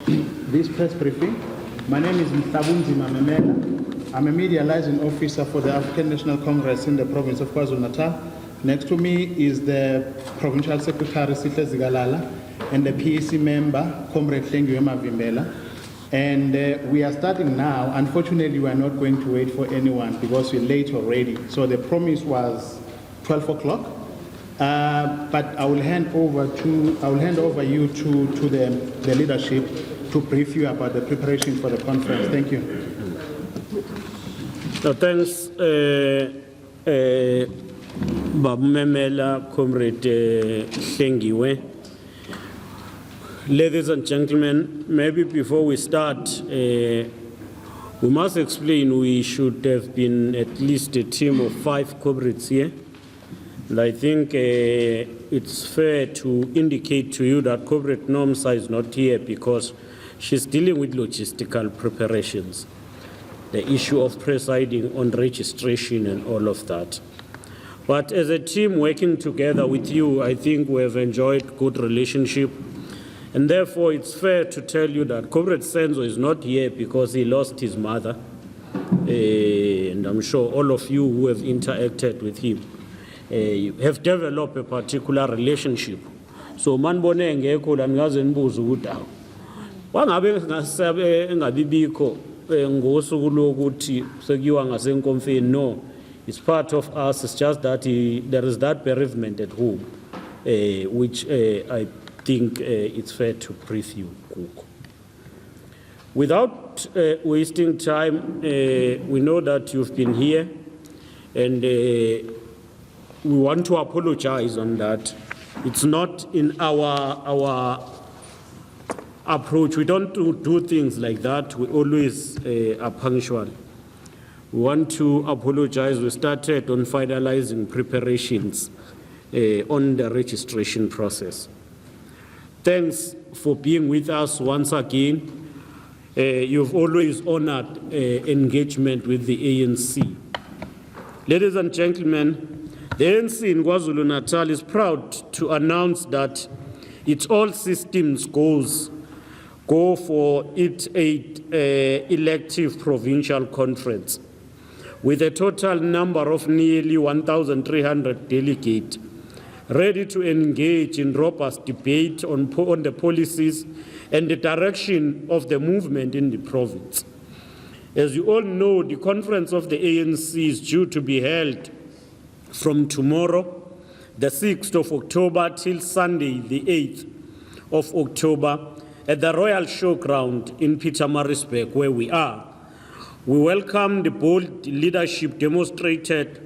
this press briefing. My name is Mhlabunzima Memela. I'm a media liaison officer for the African National Congress in the province of KwaZulu-Natal. Next to me is the provincial secretary Sihle Zigalala and the PEC member Comrade Hlengiwe Mavimbela. And we are starting now. Unfortunately, we are not going to wait for anyone because we're late already. So the promise was 12 o'clock. But I will hand over you to the leadership to brief you about the preparation for the conference. Thank you. So thanks, Babu Memela, Comrade Hlengiwe. Ladies and gentlemen, maybe before we start, we must explain we should have been at least a team of 5 comrades here. And I think it's fair to indicate to you that Comrade Nomsa is not here because she's dealing with logistical preparations, the issue of presiding on registration and all of that. But as a team working together with you, I think we have enjoyed good relationship. And therefore, it's fair to tell you that Comrade Senzo is not here because he lost his mother. And I'm sure all of you who have interacted with him have developed a particular relationship. So, manbone ngekho la ngaze nibuza ukuthi awu wangabe ngabibikho ngosuku lokuthi sekuyiwa ngasenkonfeni. No, it's part of us. It's just that there is that bereavement at home, which I think it's fair to brief you. Without wasting time, we know that you've been here, and we want to apologize on that. It's not in our approach. We don't do things like that. We always are punctual. We want to apologize. We started on finalizing preparations on the registration process. Thanks for being with us once again. You've always honored engagement with the ANC. Ladies and gentlemen, the ANC in KwaZulu-Natal is proud to announce that its all systems go for its 8th elective provincial conference, with a total number of nearly 1,300 delegates ready to engage in robust debate on the policies and the direction of the movement in the province. As you all know, the conference of the ANC is due to be held from tomorrow, the 6th of October, till Sunday, the 8th of October, at the Royal Showground in Pietermaritzburg, where we are. We welcome the bold leadership demonstrated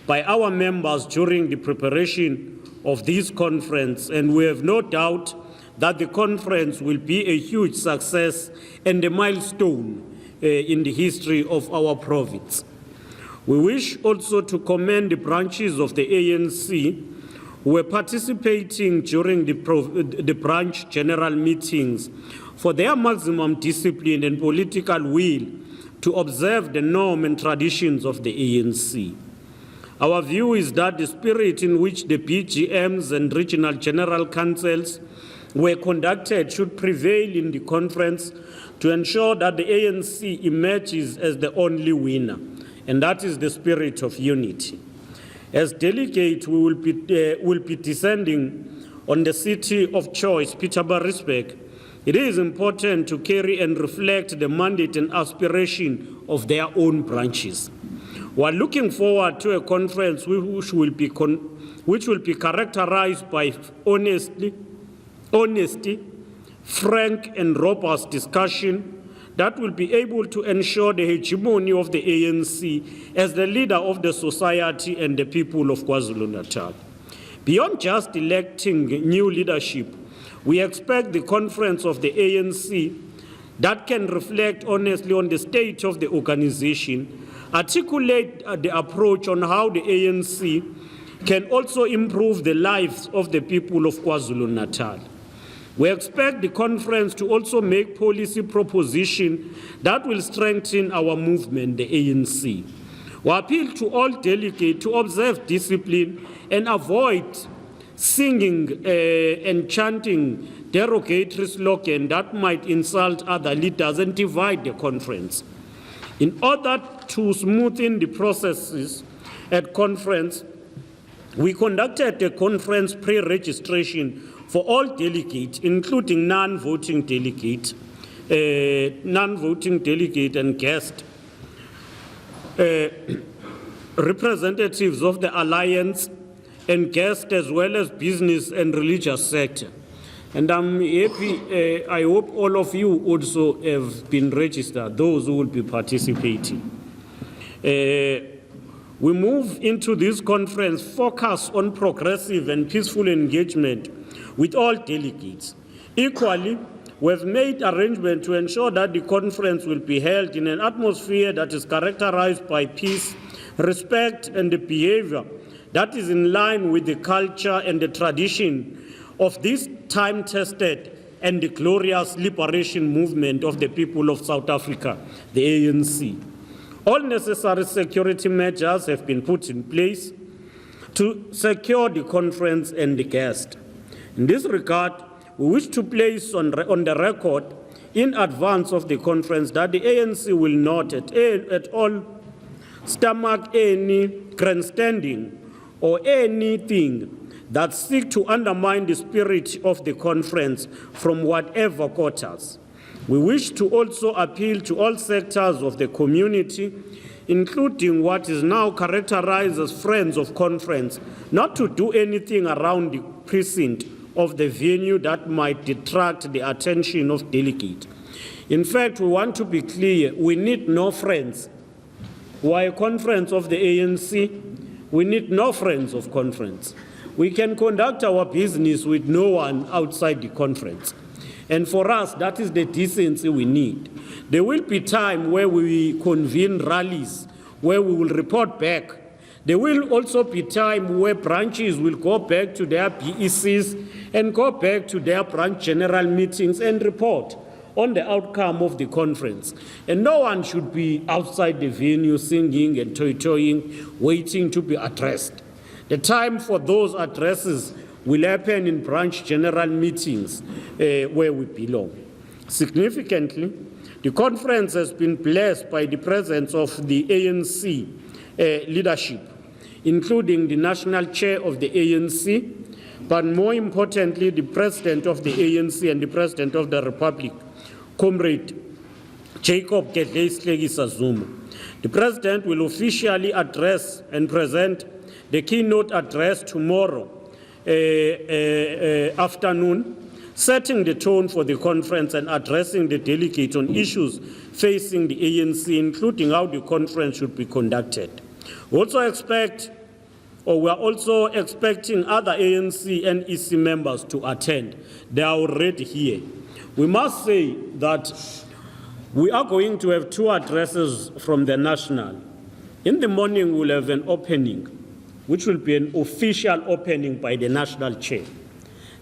by our members during the preparation of this conference, and we have no doubt that the conference will be a huge success and a milestone in the history of our province. We wish also to commend the branches of the ANC who were participating during the branch general meetings for their maximum discipline and political will to observe the norm and traditions of the ANC. Our view is that the spirit in which the BGMs and regional general councils were conducted should prevail in the conference to ensure that the ANC emerges as the only winner, and that is the spirit of unity. As delegates, we will be descending on the city of choice, Pietermaritzburg. It is important to carry and reflect the mandate and aspiration of their own branches. We are looking forward to a conference which will be characterized by honesty, frank and robust discussion that will be able to ensure the hegemony of the ANC as the leader of the society and the people of KwaZulu-Natal. Beyond just electing new leadership, we expect the conference of the ANC that can reflect honestly on the state of the organization, articulate the approach on how the ANC can also improve the lives of the people of KwaZulu-Natal. We expect the conference to also make policy propositions that will strengthen our movement, the ANC. We appeal to all delegates to observe discipline and avoid singing and chanting derogatory slogan that might insult other leaders and divide the conference. In order to smoothen the processes at conference, we conducted a conference pre-registration for all delegates, including non-voting delegate and guest representatives of the alliance and guests, as well as business and religious sector. And I'm happy, I hope all of you also have been registered, those who will be participating. We move into this conference focus on progressive and peaceful engagement with all delegates. Equally, we've made arrangements to ensure that the conference will be held in an atmosphere that is characterized by peace, respect, and the behavior that is in line with the culture and the tradition of this time-tested and the glorious liberation movement of the people of South Africa, the ANC. All necessary security measures have been put in place to secure the conference and the guests. In this regard, we wish to place on the record in advance of the conference that the ANC will not at all stomach any grandstanding or anything that seek to undermine the spirit of the conference from whatever quarters. We wish to also appeal to all sectors of the community, including what is now characterized as friends of conference, not to do anything around the precinct of the venue that might detract the attention of delegates. In fact, we want to be clear, we need no friends. We're a conference of the ANC, we need no friends of conference. We can conduct our business with no one outside the conference. And for us, that is the decency we need. There will be time where we convene rallies, where we will report back. There will also be time where branches will go back to their BECs and go back to their branch general meetings and report on the outcome of the conference. And no one should be outside the venue singing and toy-toying, waiting to be addressed. The time for those addresses will happen in branch general meetings where we belong. Significantly, the conference has been blessed by the presence of the ANC leadership, including the national chair of the ANC, but more importantly, the president of the ANC and the president of the Republic, Comrade Jacob Gedleyihlekisa Zuma. The president will officially address and present the keynote address tomorrow afternoon, setting the tone for the conference and addressing the delegates on issues facing the ANC, including how the conference should be conducted. We are also expecting other ANC and EC members to attend. They are already here. We must say that we are going to have two addresses from the national. In the morning, we'll have an opening, which will be an official opening by the national chair.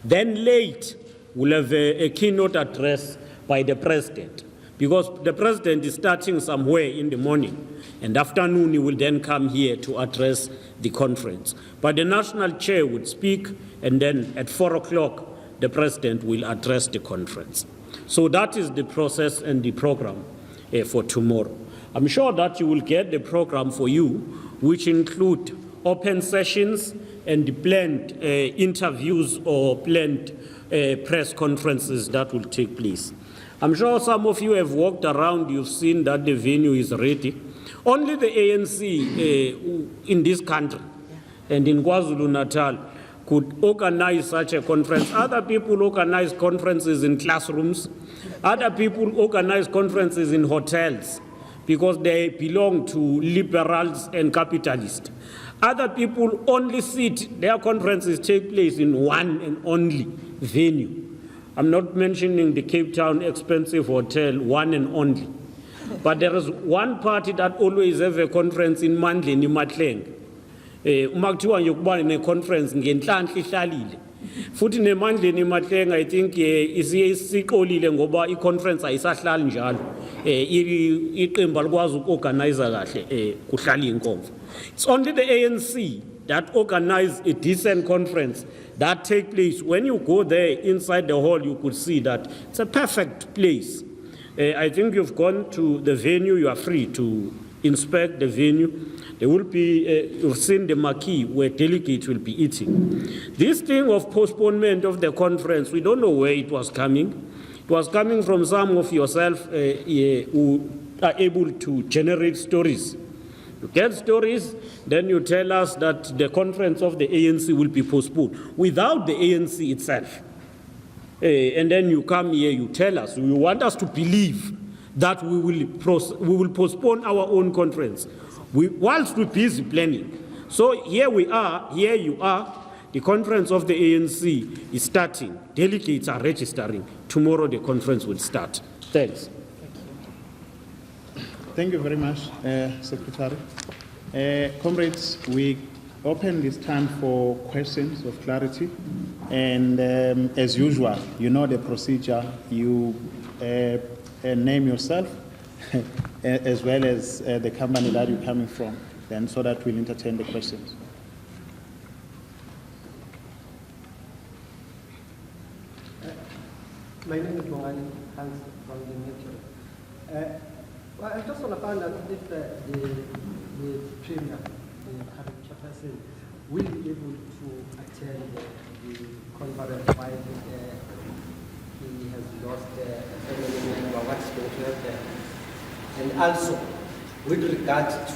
Then late, we'll have a keynote address by the president, because the president is starting somewhere in the morning, and afternoon he will then come here to address the conference. But the national chair would speak, and then at 4 o'clock, the president will address the conference. So that is the process and the program for tomorrow. I'm sure that you will get the program for you, which include open sessions and planned interviews or planned press conferences that will take place. I'm sure some of you have walked around, you've seen that the venue is ready. Only the ANC in this country and in KwaZulu-Natal could organize such a conference. Other people organize conferences in classrooms. Other people organize conferences in hotels because they belong to liberals and capitalists. Other people only sit, their conferences take place in one and only venue. I'm not mentioning the Cape Town expensive hotel, one and only. But there is one party that always have a conference in Mandla, in Matleng. Umakutiwa yokuba ne conference ngenhlanhla ihlalile. Futhi neMandla neMatleng I think isiqolile ngoba I-conference ayisahlali njalo. Iqembu alikwazi ukuorganize kahle kuhlala inkonzo. It's only the ANC that organize a decent conference that take place. When you go there inside the hall, you could see that it's a perfect place. I think you've gone to the venue, you are free to inspect the venue. There will be, you've seen the marquee where delegates will be eating. This thing of postponement of the conference, we don't know where it was coming. It was coming from some of yourself who are able to generate stories. You get stories, then you tell us that the conference of the ANC will be postponed without the ANC itself. And then you come here, you tell us, you want us to believe that we will postpone our own conference whilst we're busy planning. So here we are, here you are, the conference of the ANC is starting. Delegates are registering. Tomorrow the conference will start. Thanks. Thank you very much, Secretary. Comrades, we open this time for questions of clarity. And as usual, you know the procedure. You name yourself as well as the company that you're coming from, then so that we'll entertain the questions. My name is Bongani Hans from the Metro. Well, I just want to find out if the Premier, the current chairperson, will be able to attend the conference while he has lost a family member, what's going to happen. And also, with regard to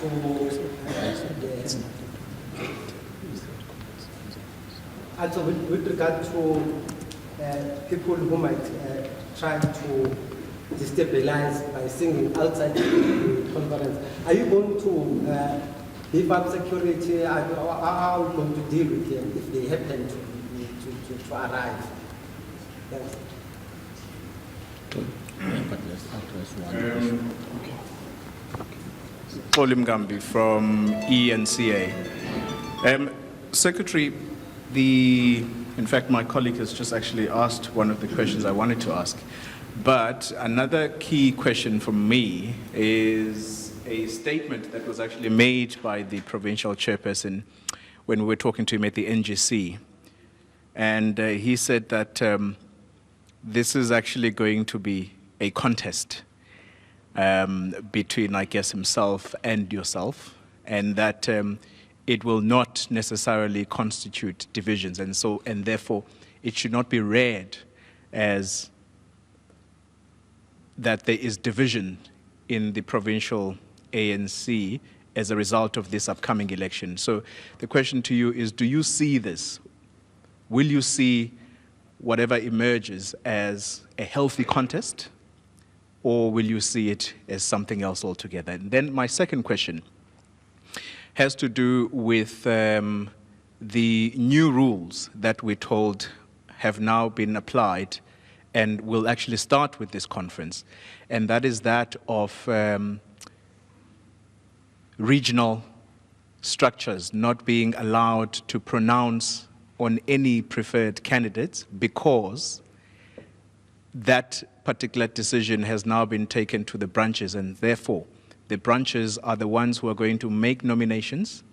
people who might try to destabilize by singing outside the conference, are you going to beef up security? How are you going to deal with them if they happen to arrive? Thanks. Olim Gambi from ENCA. Secretary, in fact, my colleague has just actually asked one of the questions I wanted to ask. But another key question from me is a statement that was actually made by the provincial chairperson when we were talking to him at the NGC. And he said that this is actually going to be a contest between, I guess, himself and yourself, and that it will not necessarily constitute divisions, and therefore it should not be read as that there is division in the provincial ANC as a result of this upcoming election. So the question to you is, do you see this? Will you see whatever emerges as a healthy contest, or will you see it as something else altogether? And then my second question has to do with the new rules that we're told have now been applied and will actually start with this conference, and that is that of regional structures not being allowed to pronounce on any preferred candidates because that particular decision has now been taken to the branches, and therefore the branches are the ones who are going to make nominations,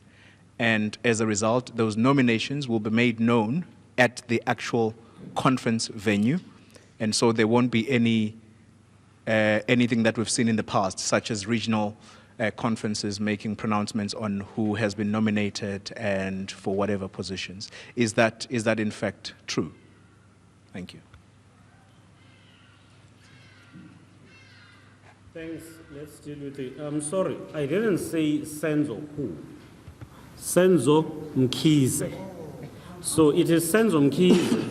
and as a result, those nominations will be made known at the actual conference venue, and so there won't be anything that we've seen in the past, such as regional conferences making pronouncements on who has been nominated and for whatever positions. Is that in fact true? Thank you. Thanks. Let's deal with it. I'm sorry, I didn't say Senzo who. Senzo Mkhize. So it is Senzo Mkhize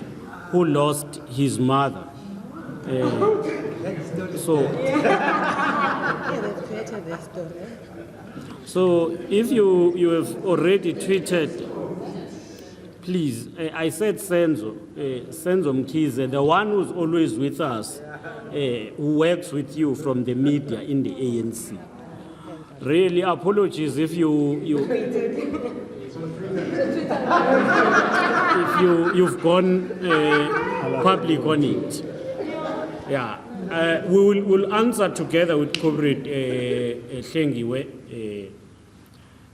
who lost his mother. So if you have already tweeted, please, I said Senzo Mkhize, the one who's always with us, who works with you from the media in the ANC. Really, apologies if you've gone public on it. Yeah, we'll answer together with Comrade Hlengiwe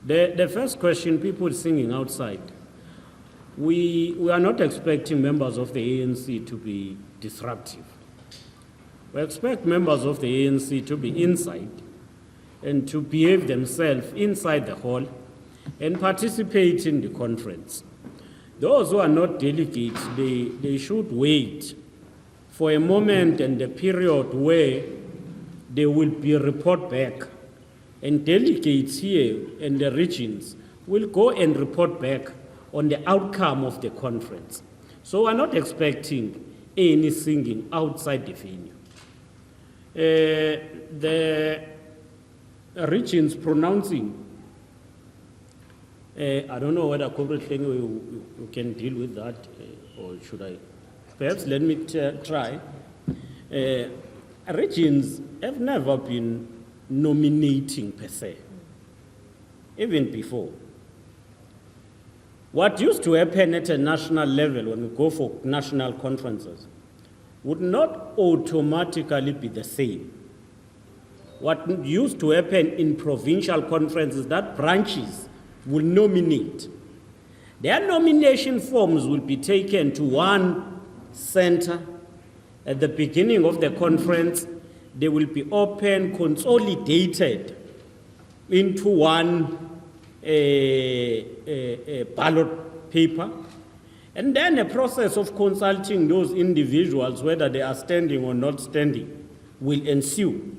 The first question, people singing outside. We are not expecting members of the ANC to be disruptive. We expect members of the ANC to be inside and to behave themselves inside the hall and participate in the conference. Those who are not delegates, they should wait for a moment and a period where there will be a report back. And delegates here in the regions will go and report back on the outcome of the conference. So we're not expecting any singing outside the venue. The regions pronouncing, I don't know whether corporate thing you can deal with that, or should I? Perhaps let me try. Regions have never been nominating per se, even before. What used to happen at a national level when we go for national conferences would not automatically be the same. What used to happen in provincial conferences, that branches will nominate. Their nomination forms will be taken to one center at the beginning of the conference. They will be open, consolidated into one ballot paper, and then a process of consulting those individuals, whether they are standing or not standing, will ensue.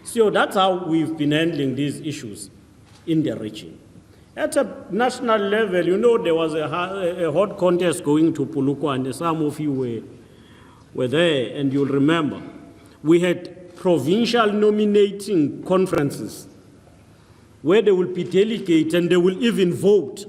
So that's how we've been handling these issues in the region. At a national level, you know, there was a hot contest going to Polokwane, and some of you were there, and you'll remember. We had provincial nominating conferences where they will be delegates and they will even vote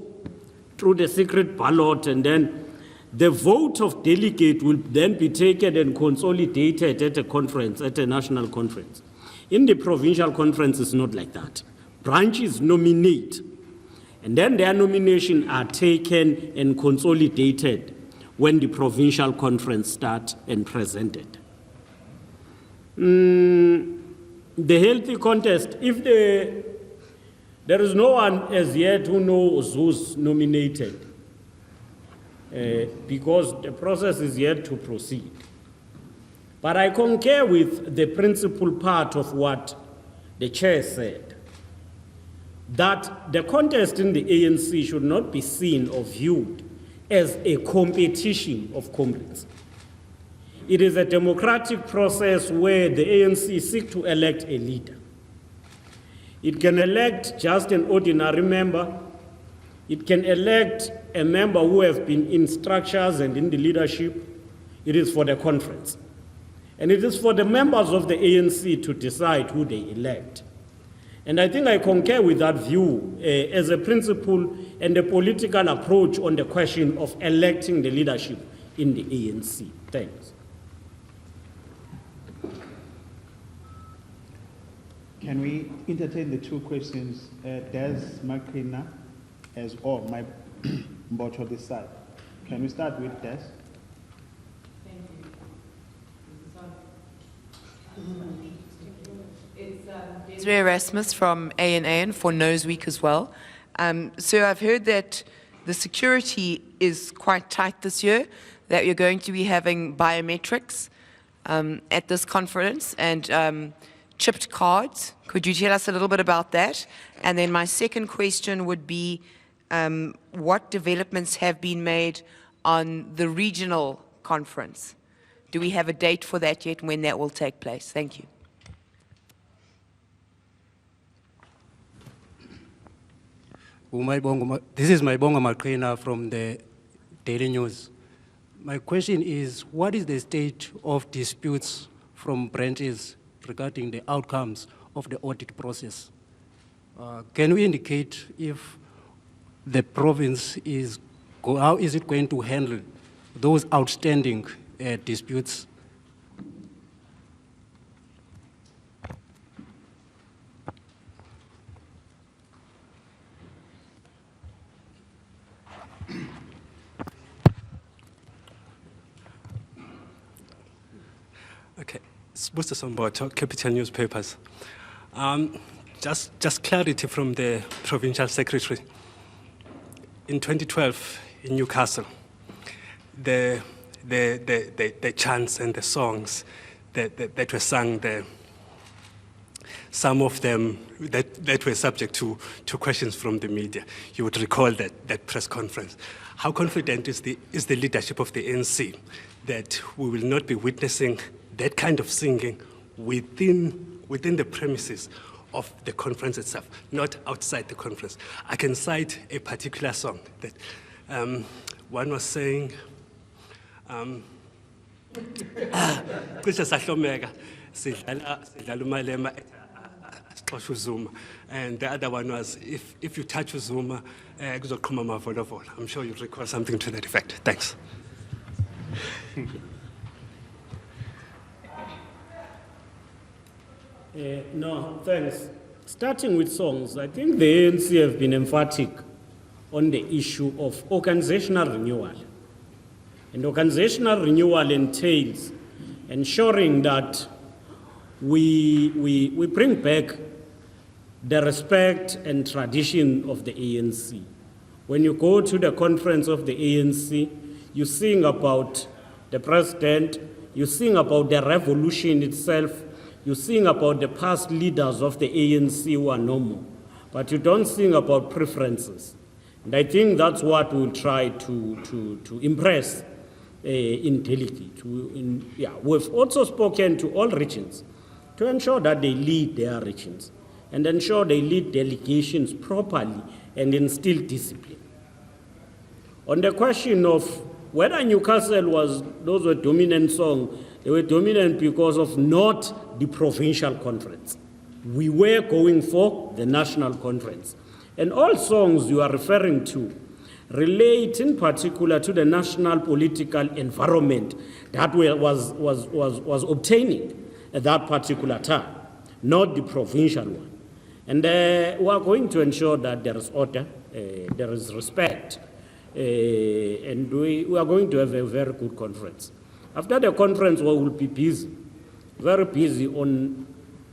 through the secret ballot, and then the vote of delegate will then be taken and consolidated at a conference, at a national conference. In the provincial conference, it's not like that. Branches nominate, and then their nomination are taken and consolidated when the provincial conference starts and presented. The healthy contest, if there is no one as yet who knows who's nominated, because the process is yet to proceed. But I concur with the principal part of what the chair said, that the contest in the ANC should not be seen or viewed as a competition of comrades. It is a democratic process where the ANC seek to elect a leader. It can elect just an ordinary member. It can elect a member who has been in structures and in the leadership. It is for the conference. And it is for the members of the ANC to decide who they elect. And I think I concur with that view as a principle and a political approach on the question of electing the leadership in the ANC. Thanks. Can we entertain the two questions? Des Makrina as or my Mbocho this side. Can we start with Des? Thank you. It's Desiree Erasmus from ANAN for Nose Week as well. So I've heard that the security is quite tight this year, that you're going to be having biometrics at this conference and chipped cards. Could you tell us a little bit about that? And then my second question would be, what developments have been made on the regional conference? Do we have a date for that yet, when that will take place? Thank you. This is Maibonga Makrina from the Daily News. My question is, what is the state of disputes from branches regarding the outcomes of the audit process? Can we indicate if the province is, how is it going to handle those outstanding disputes? Okay, it's Buster Somboto, Capital Newspapers. Just clarity from the provincial secretary. In 2012 in Newcastle, the chants and the songs that were sung there, some of them that were subject to questions from the media. You would recall that press conference. How confident is the leadership of the ANC that we will not be witnessing that kind of singing within the premises of the conference itself, not outside the conference? I can cite a particular song that one was saying, cishe sahlomeka sidlala umalema xosha uZuma, and the other one was, if you touch uZuma kuzoqhuma amavolovolo. I'm sure you recall something to that effect. Thanks. No, thanks. Starting with songs, I think the ANC have been emphatic on the issue of organizational renewal. And organizational renewal entails ensuring that we bring back the respect and tradition of the ANC. When you go to the conference of the ANC, you sing about the president, you sing about the revolution itself, you sing about the past leaders of the ANC who are no more, but you don't sing about preferences. And I think that's what we'll try to impress in Delhi. We've also spoken to all regions to ensure that they lead their regions and ensure they lead delegations properly and instill discipline. On the question of whether Newcastle those were dominant songs, they were dominant because of not the provincial conference. We were going for the national conference. And all songs you are referring to relate in particular to the national political environment that was obtaining at that particular time, not the provincial one. And we are going to ensure that there is order, there is respect, and we are going to have a very good conference. After the conference, we will be busy, very busy on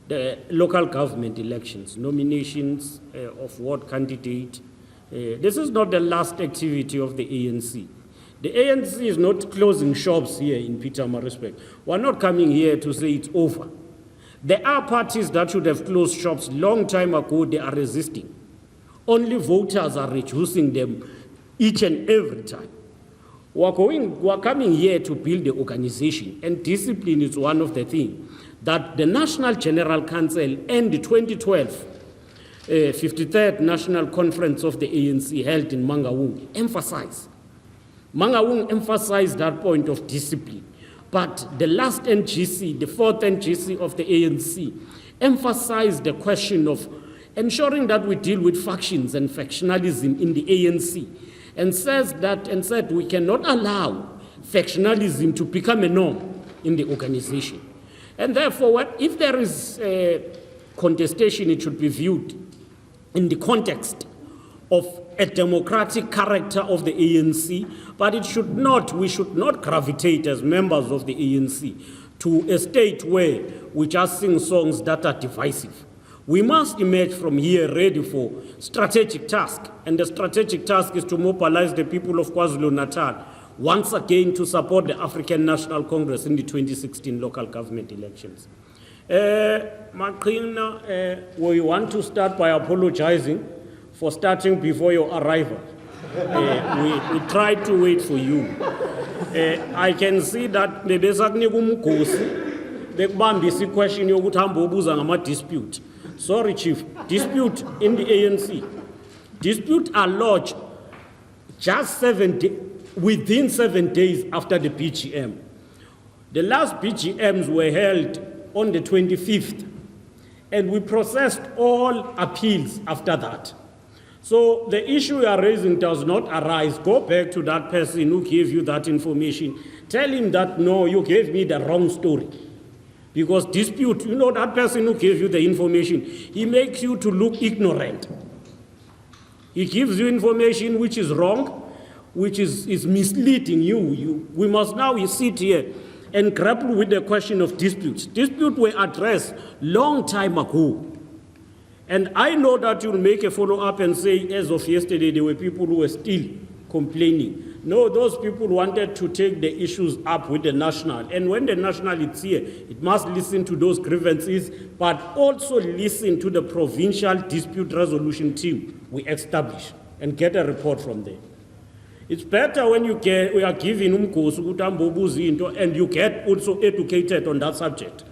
the local government elections, nominations of ward candidate. This is not the last activity of the ANC. The ANC is not closing shops here in Pietermaritzburg. We're not coming here to say it's over. There are parties that should have closed shops long time ago. They are resisting. Only voters are reducing them each and every time. We're coming here to build the organization, and discipline is one of the things that the National General Council and the 2012 53rd National Conference of the ANC held in Mangaung emphasized. Mangaung emphasized that point of discipline, but the last NGC, the fourth NGC of the ANC, emphasized the question of ensuring that we deal with factions and factionalism in the ANC, and said we cannot allow factionalism to become a norm in the organization. And therefore, if there is a contestation, it should be viewed in the context of a democratic character of the ANC, but we should not gravitate as members of the ANC to a state where we just sing songs that are divisive. We must emerge from here ready for strategic task, and the strategic task is to mobilize the people of KwaZulu-Natal once again to support the African National Congress in the 2016 local government elections. Maqhina, we want to start by apologizing for starting before your arrival. We tried to wait for you. I can see that bebesakunika umgosi bekubambisa question yokuthi hamba ubuza ngama dispute. Sorry, Chief. Dispute in the ANC. Dispute are lodged just within 7 days after the BGM. The last BGMs were held on the 25th, and we processed all appeals after that. So the issue you are raising does not arise. Go back to that person who gave you that information. Tell him that, no, you gave me the wrong story. Because dispute, that person who gave you the information, he makes you to look ignorant. He gives you information which is wrong, which is misleading you. We must now sit here and grapple with the question of disputes. Disputes were addressed long time ago. And I know that you'll make a follow-up and say, as of yesterday, there were people who were still complaining. No, those people wanted to take the issues up with the national. And when the national is here, it must listen to those grievances, but also listen to the provincial dispute resolution team we establish and get a report from them. It's better when we are given and you get also educated on that subject.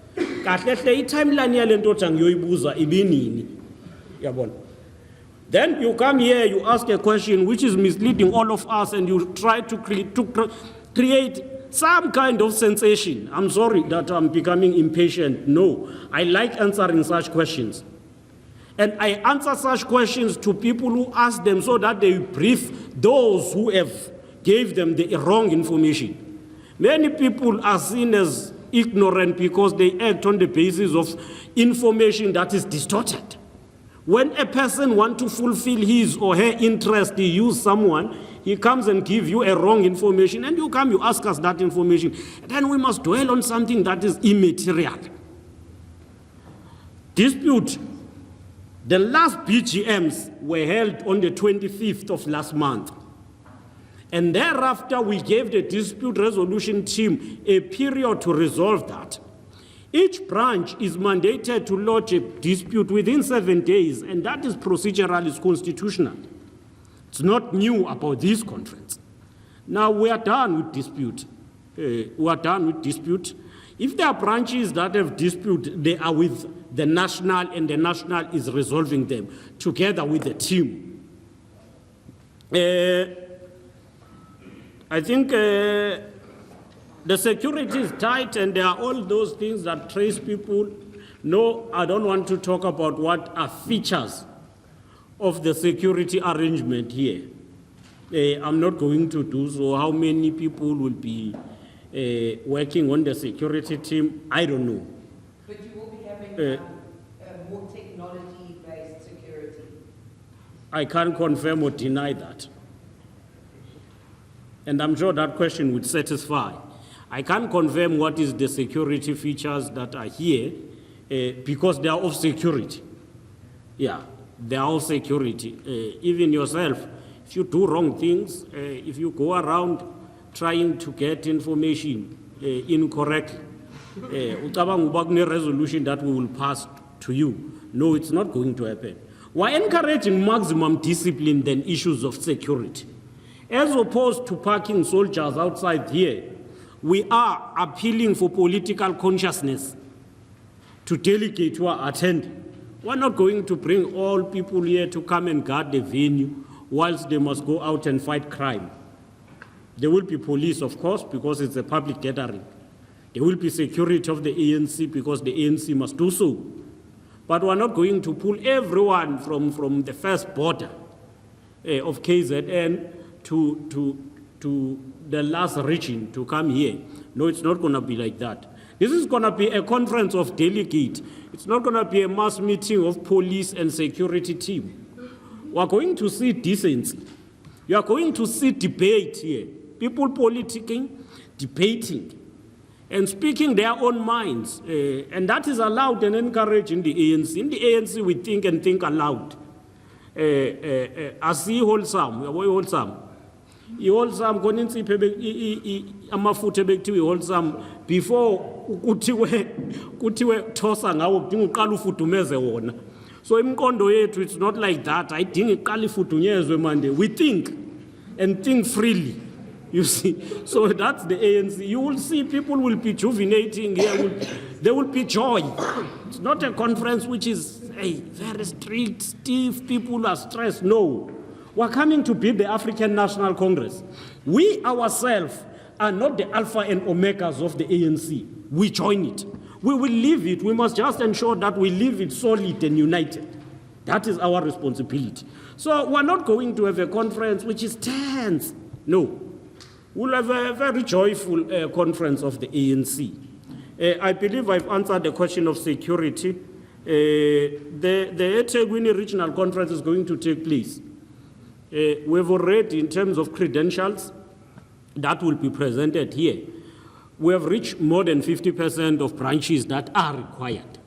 Then you come here, you ask a question which is misleading all of us, and you try to create some kind of sensation. I'm sorry that I'm becoming impatient. No, I like answering such questions. And I answer such questions to people who ask them so that they brief those who have gave them the wrong information. Many people are seen as ignorant because they act on the basis of information that is distorted. When a person wants to fulfill his or her interest, he use someone, he comes and gives you a wrong information, and you come, you ask us that information. Then we must dwell on something that is immaterial. Dispute. The last BGMs were held on the 25th of last month. And thereafter, we gave the dispute resolution team a period to resolve that. Each branch is mandated to lodge a dispute within 7 days, and that is procedural, it's constitutional. It's not new about this conference. Now we are done with dispute. If there are branches that have dispute, they are with the national, and the national is resolving them together with the team. I think the security is tight, and there are all those things that trace people. No, I don't want to talk about what are features of the security arrangement here. I'm not going to do so. How many people will be working on the security team? I don't know. But you will be having more technology-based security. I can't confirm or deny that. And I'm sure that question would satisfy. I can't confirm what is the security features that are here because they are of security. Yeah, they are of security. Even yourself, if you do wrong things, if you go around trying to get information incorrectly, resolution that we will pass to you. No, it's not going to happen. We're encouraging maximum discipline than issues of security. As opposed to parking soldiers outside here, we are appealing for political consciousness to delegate who are attending. We're not going to bring all people here to come and guard the venue whilst they must go out and fight crime. There will be police, of course, because it's a public gathering. There will be security of the ANC because the ANC must do so. But we're not going to pull everyone from the first border of KZN to the last region to come here. No, it's not going to be like that. This is going to be a conference of delegates. It's not going to be a mass meeting of police and security team. We're going to see decency. You are going to see debate here. People politicking, debating, and speaking their own minds. And that is allowed and encouraged in the ANC. In the ANC, we think and think aloud. As he wholesome, we are very wholesome. I-wholesome amafutha bekuthiwa i-wholesome before kuthiwe thosa ngawo kudinga uqala ufudumeze wona. So imikondo yethu, it's not like that. Ayidingi iqala ifudunyezwe manje. We think and think freely. You see, so that's the ANC. You will see people will be juvenating here. There will be joy. It's not a conference which is very strict, stiff. People are stressed. No. We're coming to build the African National Congress. We ourselves are not the alpha and omegas of the ANC. We join it. We will leave it. We must just ensure that we leave it solid and united. That is our responsibility. So we're not going to have a conference which is tense. No. We'll have a very joyful conference of the ANC. I believe I've answered the question of security. The eThekwini Regional Conference is going to take place. We've already, in terms of credentials, that will be presented here. We have reached more than 50% of branches that are required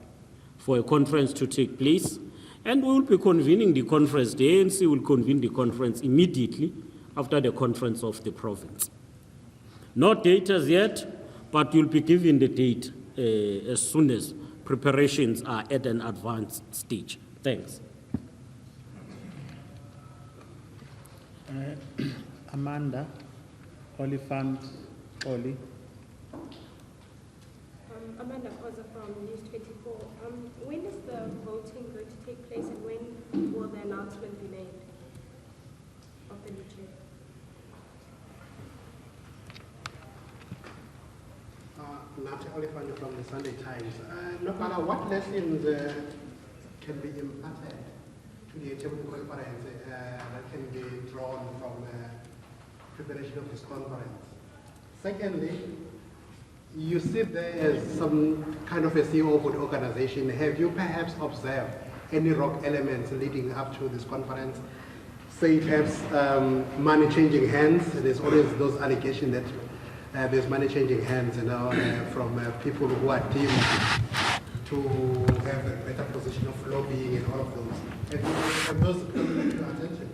for a conference to take place. And we will be convening the conference. The ANC will convene the conference immediately after the conference of the province. No date as yet, but you'll be given the date as soon as preparations are at an advanced stage. Thanks. Amanda Oliphant Oli. Amanda Koza from News 24. When is the voting going to take place and when will the announcement be made of the new chair? Nati Oliphant from the Sunday Times. No matter what lessons can be imparted to the Table Conference that can be drawn from preparation of this conference. Secondly, you sit there as some kind of a CEO of an organization. Have you perhaps observed any rogue elements leading up to this conference? Say perhaps money changing hands. There's always those allegations that there's money changing hands, from people who are deemed to have a better position of lobbying and all of those. Have those come to your attention?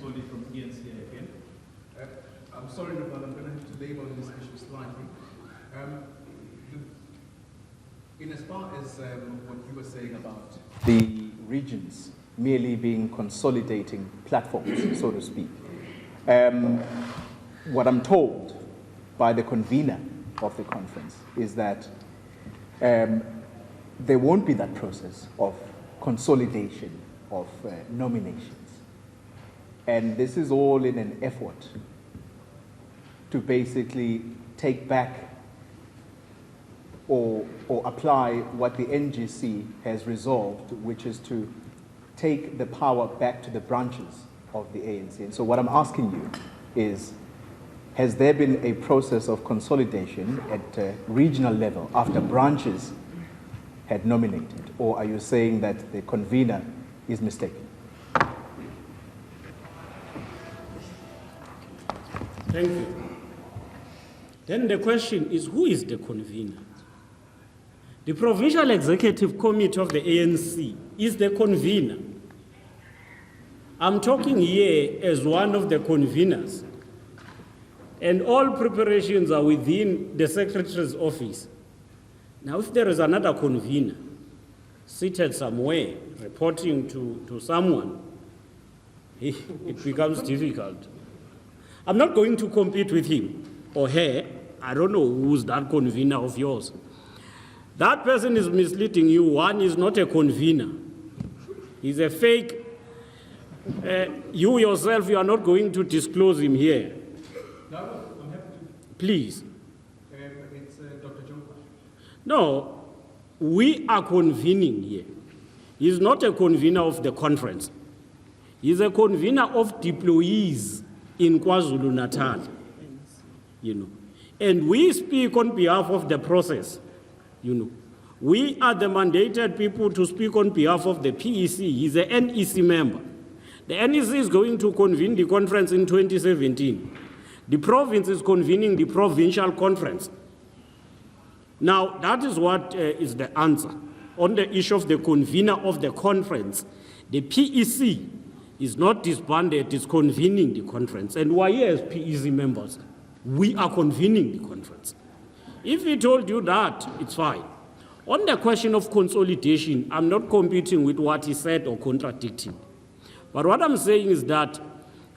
Tony from ANC again. I'm sorry, but I'm going to have to label this issue slightly. In as far as what you were saying about The regions merely being consolidating platforms, so to speak. What I'm told by the convener of the conference is that there won't be that process of consolidation of nominations. And this is all in an effort to basically take back or apply what the NGC has resolved, which is to take the power back to the branches of the ANC. And so what I'm asking you is, has there been a process of consolidation at regional level after branches had nominated, or are you saying that the convener is mistaken? Thank you. Then the question is, who is the convener? The Provincial Executive Committee of the ANC is the convener. I'm talking here as one of the conveners, and all preparations are within the Secretary's office. Now, if there is another convener seated somewhere reporting to someone, it becomes difficult. I'm not going to compete with him or her. I don't know who's that convener of yours. That person is misleading you. One is not a convener. He's a fake. You yourself, you are not going to disclose him here. No, I'm happy to. Please. It's Dr. Joe. No, we are convening here. He's not a convener of the conference. He's a convener of deployees in KwaZulu-Natal, And we speak on behalf of the process, We are the mandated people to speak on behalf of the PEC. He's an NEC member. The NEC is going to convene the conference in 2017. The province is convening the provincial conference. Now, that is what is the answer. On the issue of the convener of the conference, the PEC is not disbanded, it's convening the conference. And we're here as PEC members. We are convening the conference. If he told you that, it's fine. On the question of consolidation, I'm not competing with what he said or contradicting. But what I'm saying is that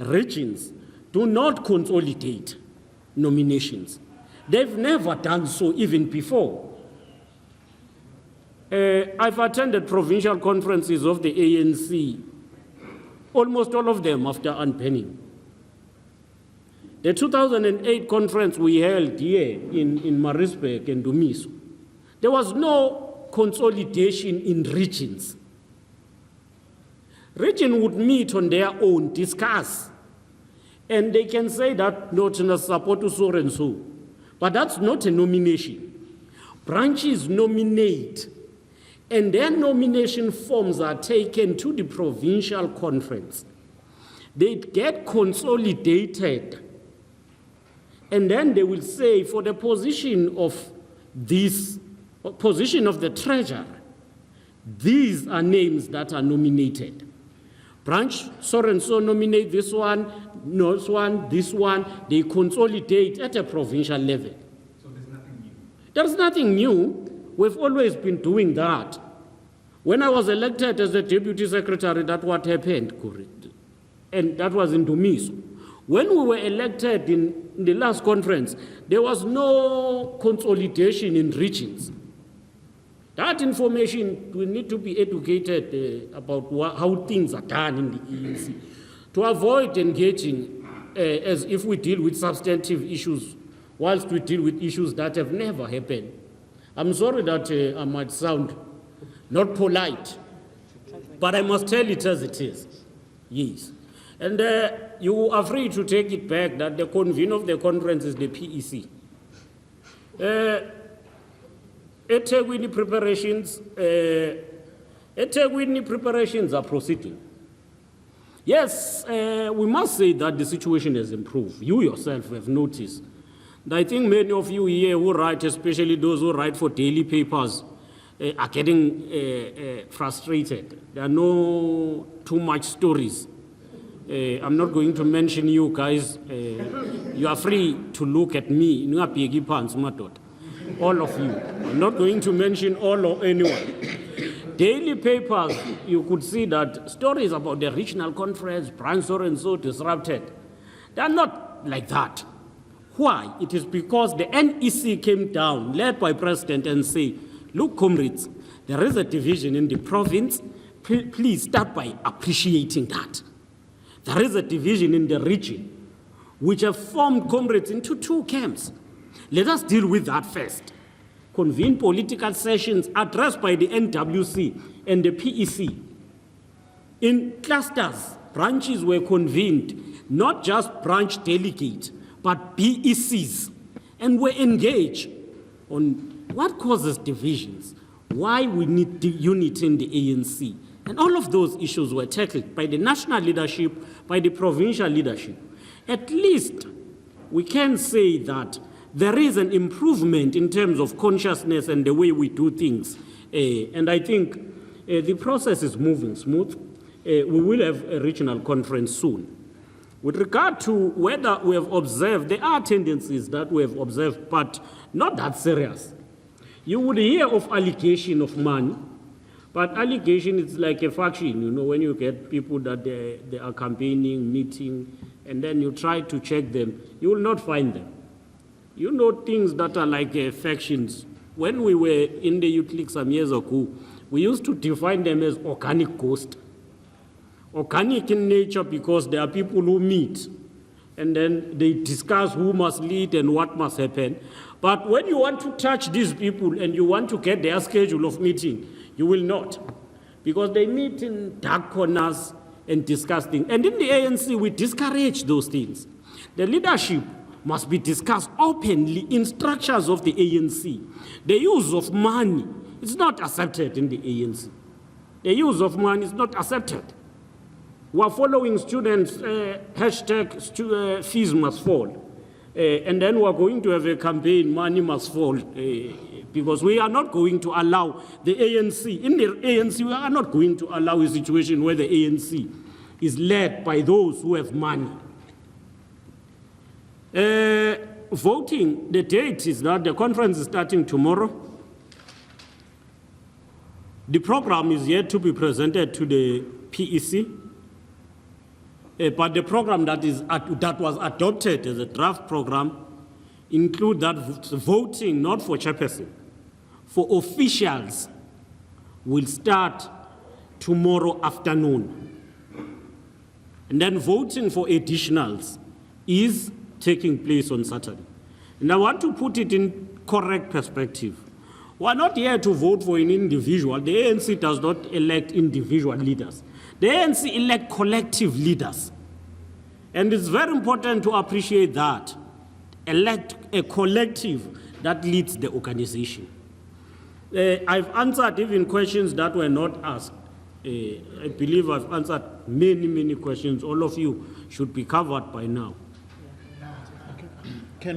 regions do not consolidate nominations. They've never done so even before. I've attended provincial conferences of the ANC, almost all of them after unpenning. The 2008 conference we held here in Maritzburg and Dumiso, there was no consolidation in regions. Region would meet on their own, discuss, and they can say that no, to support to so and so, but that's not a nomination. Branches nominate, and their nomination forms are taken to the provincial conference. They get consolidated, and then they will say for the position of this position of the treasurer, These are names that are nominated. Branch so and so nominate this one, this one. They consolidate at a provincial level. So there's nothing new. There's nothing new. We've always been doing that. When I was elected as a deputy secretary, that's what happened, and that was in Dumiso. When we were elected in the last conference, there was no consolidation in regions. That information, we need to be educated about how things are done in the ANC to avoid engaging as if we deal with substantive issues whilst we deal with issues that have never happened. I'm sorry that I might sound not polite, but I must tell it as it is. Yes. And you are free to take it back that the convener of the conference is the PEC. eThekwini preparations are proceeding. Yes, we must say that the situation has improved. You yourself have noticed. And I think many of you here who write, especially those who write for daily papers, are getting frustrated. There are no too much stories. I'm not going to mention you guys. You are free to look at me. All of you. I'm not going to mention all or anyone. Daily papers, you could see that stories about the regional conference, branch so and so disrupted. They are not like that. Why? It is because the NEC came down, led by President, and say, look, comrades, there is a division in the province. Please start by appreciating that. There is a division in the region, which have formed comrades into two camps. Let us deal with that first. Convene political sessions addressed by the NWC and the PEC. In clusters, branches were convened, not just branch delegates, but BECs, and were engaged on what causes divisions, why we need unity in the ANC. And all of those issues were tackled by the national leadership, by the provincial leadership. At least we can say that there is an improvement in terms of consciousness and the way we do things. And I think the process is moving smooth. We will have a regional conference soon. With regard to whether we have observed, there are tendencies that we have observed, but not that serious. You would hear of allegation of money, but allegation is like a faction, you know, when you get people that they are campaigning, meeting, and then you try to check them, you will not find them. You know things that are like factions. When we were in the youth league some years ago, we used to define them as organic ghosts. Organic in nature because there are people who meet and then they discuss who must lead and what must happen. But when you want to touch these people and you want to get their schedule of meeting, you will not, because they meet in dark corners and discuss things. And in the ANC, we discourage those things. The leadership must be discussed openly in structures of the ANC. The use of money is not accepted in the ANC. The use of money is not accepted. We are following students, hashtag fees must fall. And then we are going to have a campaign, money must fall, because we are not going to allow the ANC, in the ANC, we are not going to allow a situation where the ANC is led by those who have money. Voting, the date is that the conference is starting tomorrow. The program is yet to be presented to the PEC. But the program that was adopted as a draft program include that voting, not for chairperson, for officials will start tomorrow afternoon. And then voting for additionals is taking place on Saturday. And I want to put it in correct perspective. We're not here to vote for an individual. The ANC does not elect individual leaders. The ANC elect collective leaders. And it's very important to appreciate that. Elect a collective that leads the organization. I've answered even questions that were not asked. I believe I've answered many questions. All of you should be covered by now. Can we